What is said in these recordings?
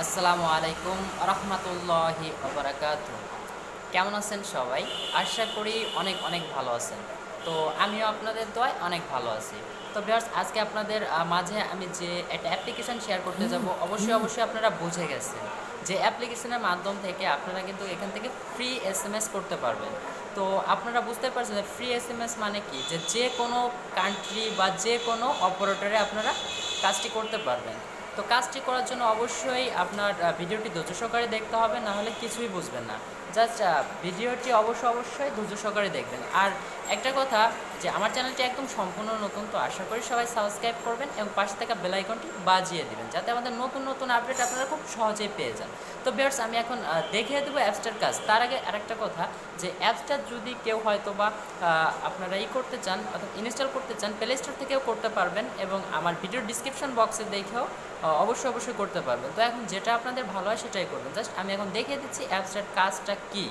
আসসালামু আলাইকুম রহমতুল্লাহি ওবারাকাতু। কেমন আছেন সবাই? আশা করি অনেক অনেক ভালো আছেন। তো আমিও আপনাদের দোয়ায় অনেক ভালো আছি। তো ভিউয়ার্স, আজকে আপনাদের মাঝে আমি যে একটা অ্যাপ্লিকেশন শেয়ার করতে যাব, অবশ্যই আপনারা বুঝে গেছেন যে অ্যাপ্লিকেশনের মাধ্যম থেকে আপনারা কিন্তু এখান থেকে ফ্রি এসএমএস করতে পারবেন। তো আপনারা বুঝতে পারছেন যে ফ্রি এসএমএস মানে কি, যে কোনো কান্ট্রি বা যে কোনো অপারেটরে আপনারা কাজটি করতে পারবেন। তো কাজটি করার জন্য অবশ্যই আপনার ভিডিওটি ধৈর্য সহকারে দেখতে হবে, না হলে কিছুই বুঝবেন না। জাস্ট ভিডিওটি অবশ্যই ধৈর্য সহকারে দেখবেন। আর একটা কথা, যে আমার চ্যানেলটি একদম সম্পূর্ণ নতুন, তো আশা করি সবাই সাবস্ক্রাইব করবেন এবং পাশে থাকা বেল আইকনটি বাজিয়ে দিবেন, যাতে আমাদের নতুন নতুন আপডেট আপনারা খুব সহজেই পেয়ে যান। তো ভিউয়ার্স, আমি এখন দেখিয়ে দেবো অ্যাপসটার কাজ। তার আগে আরেকটা কথা, যে অ্যাপসটা যদি কেউ হয়তো বা আপনারা করতে চান, অর্থাৎ ইনস্টল করতে চান, প্লে স্টোর থেকেও করতে পারবেন এবং আমার ভিডিওর ডিসক্রিপশন বক্সে দেখেও অবশ্যই করতে পারবেন। তো এখন যেটা আপনাদের ভালো হয় সেটাই করবেন। জাস্ট আমি এখন দেখিয়ে দিচ্ছি অ্যাপসটার কাজটা কী।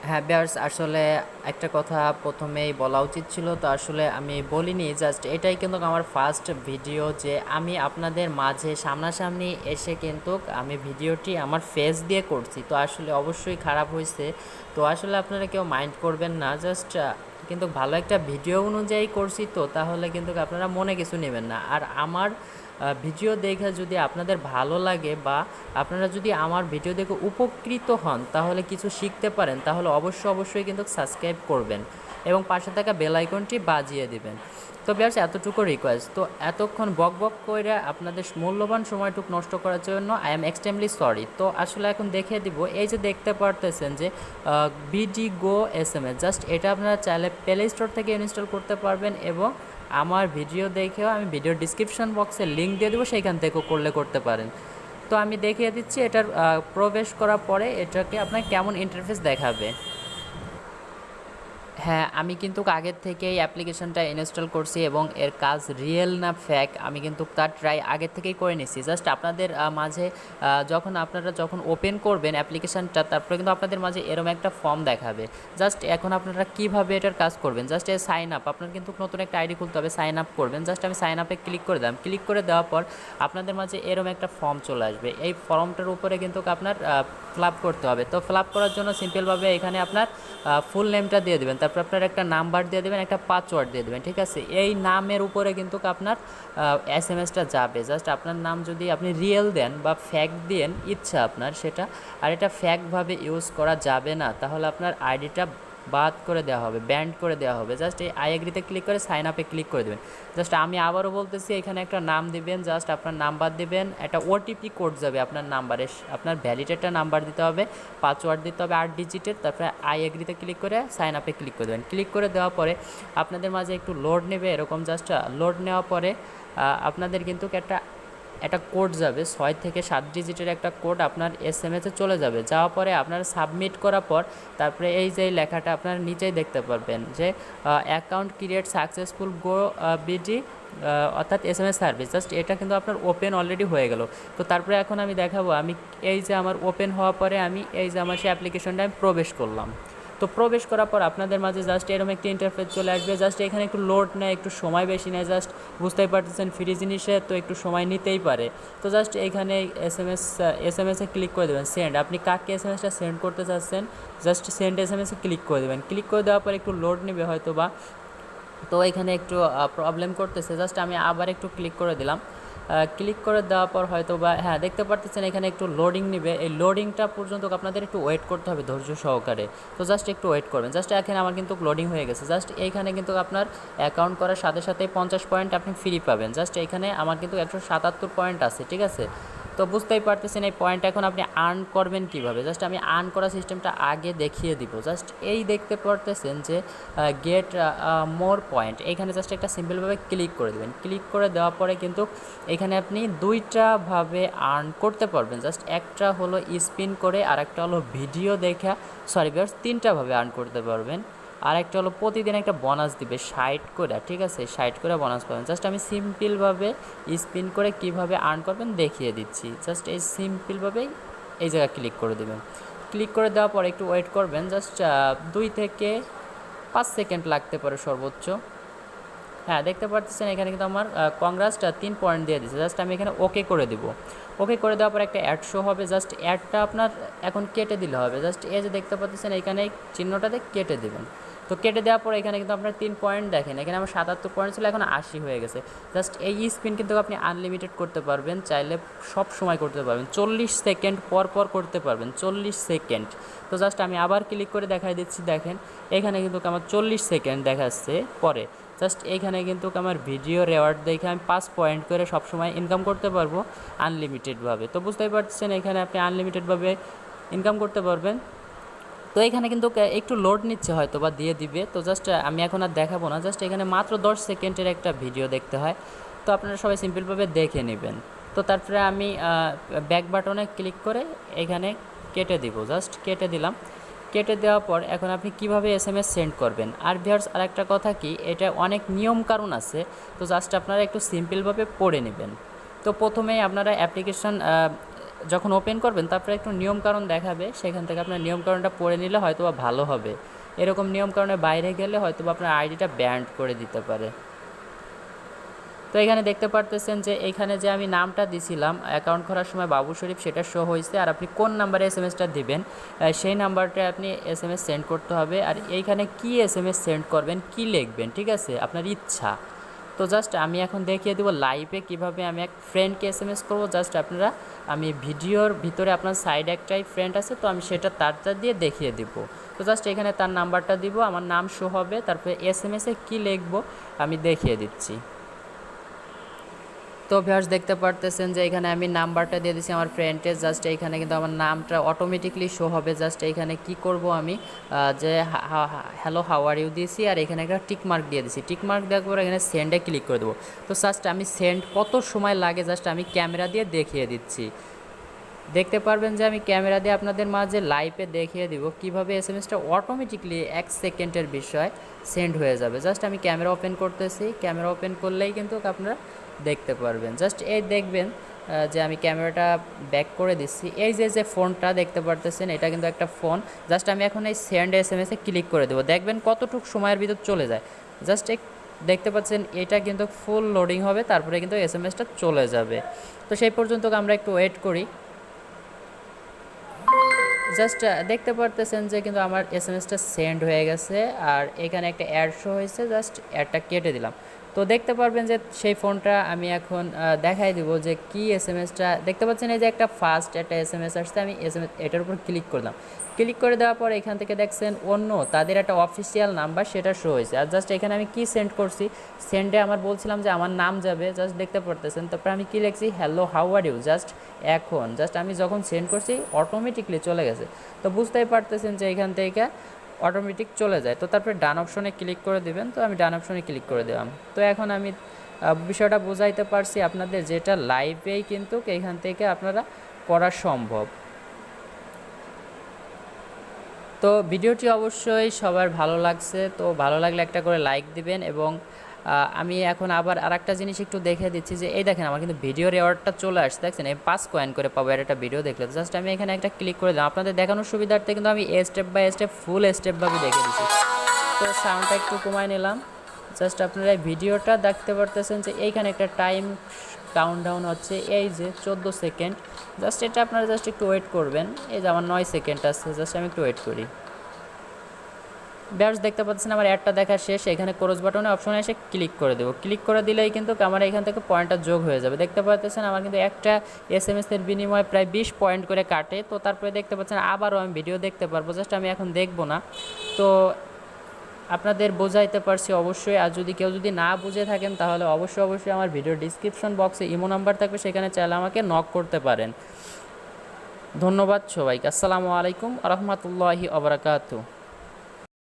হ্যাঁ ভিউয়ার্স, আসলে একটা কথা প্রথমেই বলা উচিত ছিল, তো আসলে আমি বলিনি। জাস্ট এটাই কিন্তু আমার ফার্স্ট ভিডিও, যে আমি আপনাদের মাঝে সামনাসামনি এসে কিন্তু আমি ভিডিওটি আমার ফেস দিয়ে করছি। তো আসলে অবশ্যই খারাপ হয়েছে, তো আসলে আপনারা কেউ মাইন্ড করবেন না। জাস্ট কিন্তু ভালো একটা ভিডিও অনুযায়ী করছি, তো তাহলে কিন্তু আপনারা মনে কিছু নেবেন না। আর আমার ভিডিও দেখে যদি আপনাদের ভালো লাগে বা আপনারা যদি আমার ভিডিও দেখে উপকৃত হন, তাহলে কিছু শিখতে পারেন, তাহলে অবশ্যই কিন্তু সাবস্ক্রাইব করবেন এবং পাশে থাকা বেল আইকনটি বাজিয়ে দিবেন। তো ভিউয়ার্স, এতটুকু রিকোয়েস্ট। তো এতক্ষণ বক করে আপনাদের মূল্যবান সময়টুকু নষ্ট করার জন্য আই এম এক্সট্রিমলি সরি। তো আসলে এখন দেখিয়ে দিব, এই যে দেখতে পারতেছেন যে বিডি গো এসএমএস, জাস্ট এটা আপনারা চাইলে প্লে স্টোর থেকে ইনস্টল করতে পারবেন এবং আমার ভিডিও দেখেও আমি ভিডিও ডিসক্রিপশন বক্সে লিঙ্ক দিয়ে দেবো, সেইখান থেকেও করতে পারেন। তো আমি দেখিয়ে দিচ্ছি এটার প্রবেশ করার পরে এটাকে আপনার কেমন ইন্টারফেস দেখাবে। হ্যাঁ, আমি কিন্তু আগের থেকেই অ্যাপ্লিকেশনটা ইনস্টল করছি এবং এর কাজ রিয়েল না ফেক আমি কিন্তু তার ট্রাই আগের থেকেই করে নিচ্ছি। জাস্ট আপনাদের মাঝে যখন ওপেন করবেন অ্যাপ্লিকেশনটা, তারপরে কিন্তু আপনাদের মাঝে এরকম একটা ফর্ম দেখাবে। জাস্ট এখন আপনারা কীভাবে এটার কাজ করবেন, জাস্ট সাইন আপ, আপনার কিন্তু নতুন একটা আইডি খুলতে হবে, সাইন আপ করবেন। জাস্ট আমি সাইন আপে ক্লিক করে দিলাম। ক্লিক করে দেওয়ার পর আপনাদের মাঝে এরকম একটা ফর্ম চলে আসবে। এই ফর্মটার উপরে কিন্তু আপনার ফিল আপ করতে হবে। তো ফিল আপ করার জন্য সিম্পলভাবে এখানে আপনার ফুল নেমটা দিয়ে দেবেন, তারপর আপনার একটা নাম্বার দিয়ে দেবেন, একটা পাসওয়ার্ড দিয়ে দেবেন, ঠিক আছে। এই নামের উপরে কিন্তু আপনার এসএমএসটা যাবে। জাস্ট আপনার নাম যদি আপনি রিয়েল দেন বা ফ্যাক দেন, ইচ্ছা আপনার সেটা। আর এটা ফ্যাকভাবে ইউজ করা যাবে না, তাহলে আপনার আইডিটা বাদ করে দেওয়া হবে, ব্যান্ড করে দেওয়া হবে। জাস্ট এই আই এগ্রিতে ক্লিক করে সাইন আপে ক্লিক করে দেবেন। জাস্ট আমি আবারও বলতেছি, এখানে একটা নাম দিবেন, জাস্ট আপনার নাম্বার দিবেন, একটা ওটিপি কোড যাবে আপনার নাম্বারে, আপনার ভ্যালিড একটা নাম্বার দিতে হবে, পাসওয়ার্ড দিতে হবে 8 ডিজিটের, তারপরে আই এগ্রিতে ক্লিক করে সাইন আপে ক্লিক করে দেবেন। ক্লিক করে দেওয়ার পরে আপনাদের মাঝে একটু লোড নেবে, এরকম জাস্ট লোড নেওয়ার পরে আপনাদের কিন্তু একটা কোড যাবে, 6 থেকে 7 ডিজিটের একটা কোড আপনার এসএমএসে চলে যাবে। যাওয়ার পরে আপনারা সাবমিট করার পর তারপরে এই যে লেখাটা আপনারা নিচেই দেখতে পারবেন যে অ্যাকাউন্ট ক্রিয়েট সাকসেসফুল গো বিডি, অর্থাৎ এসএমএস সার্ভিস। জাস্ট এটা কিন্তু আপনার ওপেন অলরেডি হয়ে গেল। তো তারপরে এখন আমি দেখাবো, আমি এই যে আমার ওপেন হওয়ার পরে আমি এই যে আমার সেই অ্যাপ্লিকেশনটা আমি প্রবেশ করলাম। তো প্রবেশ করার পর আপনাদের মাঝে জাস্ট এরকম একটি ইন্টারফেস চলে আসবে। জাস্ট এখানে একটু লোড নেয়, একটু সময় বেশি নেয়। জাস্ট বুঝতেই পারতেছেন ফ্রি জিনিসে তো একটু সময় নিতেই পারে। তো জাস্ট এইখানে এসএমএসে ক্লিক করে দেবেন, সেন্ড। আপনি কাকে এসএমএসটা সেন্ড করতে চাচ্ছেন, জাস্ট সেন্ড এসএমএসে ক্লিক করে দেবেন। ক্লিক করে দেওয়ার পর একটু লোড নেবে হয়তো বা, তো এখানে একটু প্রবলেম করতেছে। জাস্ট আমি আবার একটু ক্লিক করে দিলাম। ক্লিক করে দেওয়ার পর হয়তো বা, হ্যাঁ দেখতে পারতেছেন এখানে একটু লোডিং নেবে। এই লোডিংটা পর্যন্ত আপনাদের একটু ওয়েট করতে হবে ধৈর্য সহকারে। তো জাস্ট একটু ওয়েট করবেন। জাস্ট এখানে আমার কিন্তু লোডিং হয়ে গেছে। জাস্ট এইখানে কিন্তু আপনার অ্যাকাউন্ট করার সাথে সাথেই 50 পয়েন্ট আপনি ফ্রি পাবেন। জাস্ট এইখানে আমার কিন্তু 177 পয়েন্ট আছে, ঠিক আছে। তো বুঝতেই পারতেছেন এই পয়েন্ট এখন আপনি আর্ন করবেন কিভাবে। জাস্ট আমি আর্ন করার সিস্টেমটা আগে দেখিয়ে দিব। জাস্ট এই দেখতে পারতেছেন যে গেট মোর পয়েন্ট, এখানে জাস্ট একটা সিম্পলভাবে ক্লিক করে দেবেন। ক্লিক করে দেওয়ার পরে কিন্তু এখানে আপনি দুইটাভাবে আর্ন করতে পারবেন। জাস্ট একটা হলো স্পিন করে, আর একটা হলো ভিডিও দেখা, সরি ভিউয়ার্স, তিনটাভাবে আর্ন করতে পারবেন। আর একটা হলো প্রতিদিন একটা বোনাস দিবে 60 করে, ঠিক আছে, 60 করে বোনাস পাবেন। জাস্ট আমি সিম্পলভাবে স্পিন করে কিভাবে আর্ন করবেন দেখিয়ে দিচ্ছি। জাস্ট এই সিম্পলভাবেই এই জায়গায় ক্লিক করে দেবেন। ক্লিক করে দেওয়ার পর একটু ওয়েট করবেন। জাস্ট 2 থেকে 5 সেকেন্ড লাগতে পারে সর্বোচ্চ। হ্যাঁ, দেখতে পাচ্ছেন এখানে কিন্তু আমার কংগ্রাসটা 3 পয়েন্ট দিয়ে দিচ্ছে। জাস্ট আমি এখানে ওকে করে দিব। ওকে করে দেওয়ার পর একটা অ্যাড শো হবে, জাস্ট অ্যাডটা আপনার এখন কেটে দিলে হবে। জাস্ট এই যে দেখতে পাচ্ছেন এখানে এই চিহ্নটাতে কেটে দেবেন। তো কেটে দেওয়ার পর এখানে কিন্তু আপনার 3 পয়েন্ট দেখেন, এখানে আমার 77 পয়েন্ট ছিল, এখন 80 হয়ে গেছে। জাস্ট এই স্পিন কিন্তু আপনি আনলিমিটেড করতে পারবেন, চাইলে সব সময় করতে পারবেন, 40 সেকেন্ড পর পর করতে পারবেন, 40 সেকেন্ড। তো জাস্ট আমি আবার ক্লিক করে দেখাই দিচ্ছি, দেখেন এখানে কিন্তু আমার 40 সেকেন্ড দেখাচ্ছে পরে। জাস্ট এইখানে কিন্তু আমার ভিডিও রেওয়ার্ড দেখে আমি 5 পয়েন্ট করে সবসময় ইনকাম করতে পারবো আনলিমিটেডভাবে। তো বুঝতেই পারছেন এখানে আপনি আনলিমিটেডভাবে ইনকাম করতে পারবেন। তো এখানে কিন্তু একটু লোড নিচ্ছে হয়তো বা দিয়ে দিবে। তো জাস্ট আমি এখন আর দেখাবো না, জাস্ট এখানে মাত্র 10 সেকেন্ডের একটা ভিডিও দেখতে হয়। তো আপনারা সবাই সিম্পলভাবে দেখে নেবেন। তো তারপরে আমি ব্যাক বাটনে ক্লিক করে এখানে কেটে দিব, জাস্ট কেটে দিলাম। কেটে দেওয়ার পর এখন আপনি কিভাবে এসএমএস সেন্ড করবেন। আর ভিউয়ার্স আরেকটা কথা কি, এটা অনেক নিয়ম কানুন আছে, তো জাস্ট আপনারা একটু সিম্পলভাবে পড়ে নেবেন। তো প্রথমেই আপনারা অ্যাপ্লিকেশন যখন ওপেন করবেন তারপরে একটু নিয়মকানুন দেখাবে, সেখান থেকে আপনার নিয়মকানুনটা পড়ে নিলে হয়তো বা ভালো হবে। এরকম নিয়মকানুনের বাইরে গেলে হয়তো বা আপনার আইডিটা ব্যান্ড করে দিতে পারে। তো এখানে দেখতে পারতেছেন যে এইখানে যে আমি নামটা দিছিলাম অ্যাকাউন্ট করার সময় বাবু শরীফ, সেটা শো হয়েছে। আর আপনি কোন নাম্বারে এসএমএসটা দিবেন সেই নাম্বারটা আপনি এসএমএস সেন্ড করতে হবে। আর এইখানে কি এসএমএস সেন্ড করবেন, কি লিখবেন, ঠিক আছে, আপনার ইচ্ছা। তো জাস্ট আমি এখন দেখিয়ে দেবো লাইভে কিভাবে আমি এক ফ্রেন্ডকে এসএমএস করবো। জাস্ট আপনারা, আমি ভিডিওর ভিতরে আপনার সাইডে একটাই ফ্রেন্ড আছে, তো আমি সেটা তারটা দিয়ে দেখিয়ে দিব। তো জাস্ট এখানে তার নাম্বারটা দিব, আমার নাম শো হবে, তারপরে এসএমএসে কী লিখবো আমি দেখিয়ে দিচ্ছি। তো ভিউয়ার্স দেখতে পারতেছেন যে এখানে আমি নাম্বারটা দিয়ে দিচ্ছি আমার ফ্রেন্ডের, জাস্ট এইখানে কিন্তু আমার নামটা অটোমেটিকলি শো হবে। জাস্ট এইখানে কি করব আমি, যে হ্যালো হাউ আর ইউ দিয়েছি, আর এখানে একটা টিক মার্ক দিয়ে দিচ্ছি। টিক মার্ক দেওয়ার পর এখানে সেন্ডে ক্লিক করে দেবো। তো জাস্ট আমি সেন্ড কত সময় লাগে জাস্ট আমি ক্যামেরা দিয়ে দেখিয়ে দিচ্ছি। দেখতে পারবেন যে আমি ক্যামেরা দিয়ে আপনাদের মাঝে লাইভে দেখিয়ে দিব কীভাবে এসএমএসটা অটোমেটিকলি 1 সেকেন্ডের বিষয় সেন্ড হয়ে যাবে। জাস্ট আমি ক্যামেরা ওপেন করতেছি, ক্যামেরা ওপেন করলেই কিন্তু আপনারা দেখতে পারবেন। জাস্ট এই দেখবেন যে আমি ক্যামেরাটা ব্যাক করে দিচ্ছি। এই যে ফোনটা দেখতে পারতেছেন, এটা কিন্তু একটা ফোন। জাস্ট আমি এখন এই সেন্ড এসএমএসে ক্লিক করে দেবো, দেখবেন কতটুকু সময়ের ভিতর চলে যায়। জাস্ট দেখতে পাচ্ছেন এটা কিন্তু ফুল লোডিং হবে, তারপরে কিন্তু এসএমএসটা চলে যাবে। তো সেই পর্যন্ত আমরা একটু ওয়েট করি। জাস্ট দেখতে পারতেছেন যে কিন্তু আমার এসএমএসটা সেন্ড হয়ে গেছে, আর এখানে একটা অ্যাড শো হয়েছে, জাস্ট অ্যাডটা কেটে দিলাম। তো দেখতে পারবেন যে সেই ফোনটা আমি এখন দেখাই দিব যে কি এসএমএসটা দেখতে পাচ্ছেন। এই যে একটা ফার্স্ট একটা এসএমএস আসছে, আমি এসএমএস এটার উপর ক্লিক করলাম। ক্লিক করে দেওয়ার পর এখান থেকে দেখছেন অন্য তাদের একটা অফিসিয়াল নাম্বার সেটা শো হয়েছে। আর জাস্ট এখানে আমি কি সেন্ড করছি, সেন্ডে আমার বলছিলাম যে আমার নাম যাবে, জাস্ট দেখতে পারতেছেন। তারপরে আমি কি লিখছি, hello how are you, just এখন জাস্ট আমি যখন সেন্ড করছি অটোমেটিকলি চলে গেছে। তো বুঝতেই পারতেছেন যে এখান থেকে অটোমেটিক চলে যায়। তো তারপরে ডান অপশনে ক্লিক করে দিবেন, তো আমি ডান অপশনে ক্লিক করে দিলাম। তো এখন আমি বিষয়টা বোঝাইতে পারছি আপনাদের, যেটা লাইভেই কিন্তু এখান থেকে আপনারা করা সম্ভব। তো ভিডিওটি অবশ্যই সবার ভালো লাগছে, তো ভালো লাগলে একটা করে লাইক দিবেন। এবং আমি এখন আবার আরেকটা জিনিস একটু দেখে দিচ্ছি যে এই দেখেন আমার কিন্তু ভিডিও রেওয়ার্ডটা চলে আসছে, দেখছেন এই 5 কয়েন করে পাবো আর একটা ভিডিও দেখলে। জাস্ট আমি এখানে একটা ক্লিক করে দিলাম, আপনাদের দেখানোর সুবিধার্থে কিন্তু আমি স্টেপ বাই স্টেপ ফুল স্টেপভাবে দেখে দিচ্ছি। তো সাউন্ডটা একটু কমায় নিলাম। জাস্ট আপনারা এই ভিডিওটা দেখতে পারতেছেন যে এইখানে একটা টাইম কাউন্টডাউন হচ্ছে, এই যে 14 সেকেন্ড। জাস্ট এটা আপনারা জাস্ট একটু ওয়েট করবেন। এই যে আমার 9 সেকেন্ড আছে, জাস্ট আমি একটু ওয়েট করি। ব্যাস দেখতে পাচ্ছেন আমার অ্যাডটা দেখা শেষ। এখানে ক্রস বাটনে অপশনে এসে ক্লিক করে দেবো। ক্লিক করে দিলেই কিন্তু আমার এখান থেকে পয়েন্টটা যোগ হয়ে যাবে। দেখতে পাচ্ছেন আমার কিন্তু একটা এসএমএসের বিনিময়ে প্রায় 20 পয়েন্ট করে কাটে। তো তারপরে দেখতে পাচ্ছেন আবারও আমি ভিডিও দেখতে পারবো, জাস্ট আমি এখন দেখবো না। তো আপনাদের বোঝাইতে পারছি অবশ্যই। আর কেউ যদি না বুঝে থাকেন তাহলে অবশ্যই আমার ভিডিও ডিসক্রিপশন বক্সে ইমো নাম্বার থাকবে, সেখানে চাইলে আমাকে নক করতে পারেন। ধন্যবাদ সবাইকে। আসসালামু আলাইকুম ওয়া রাহমাতুল্লাহি ওয়া বারাকাতুহু।